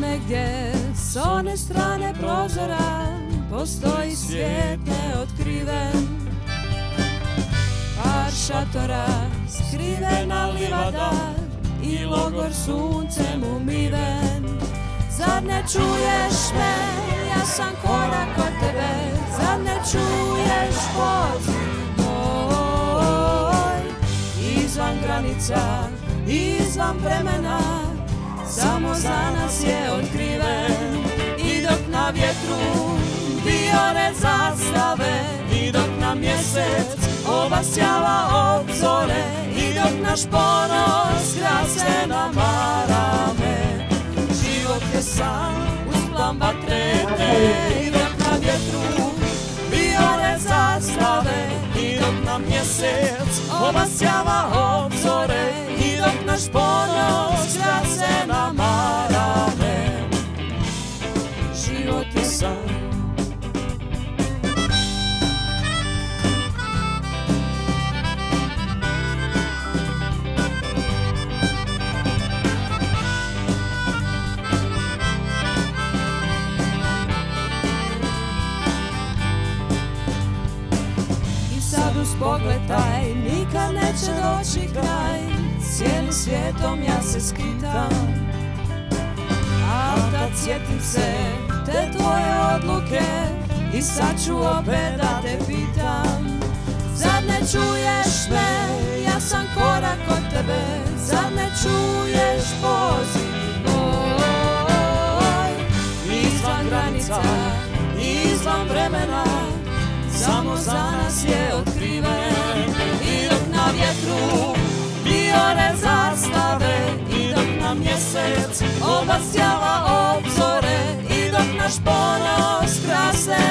Ponegdje s one strane prozora postoji svijet neotkriven. Par šatora, skrivena livada i logor suncem umiven. Zar ne čuješ me, ja sam korak od tebe, zar ne čuješ poziv moj? Izvan granica, izvan vremena, samo za nas je otkriven. I dok na vjetru vijore zastave, i dok na mjesec obasjava obzore, i dok naš ponos krase na marame. Život je sam uz plan batrete, i dok na vjetru vijore zastave, i dok na mjesec obasjava obzore, i dok naš ponos krase na marame. Život je sam. Uz pogled taj nikad neće doći kraj, cijelim svijetom ja se skitam. A tad sjetim se te tvoje odluke i sad ću opet da te pitam. Zar ne čuješ me, ja sam korak od tebe, zar ne čuješ poziv moj? Izvan granica, izvan vremena, samo za nas je otkriven. I dok na vjetru vijore zastave, i dok na mjesec obasjava obzore, i dok naš ponos krase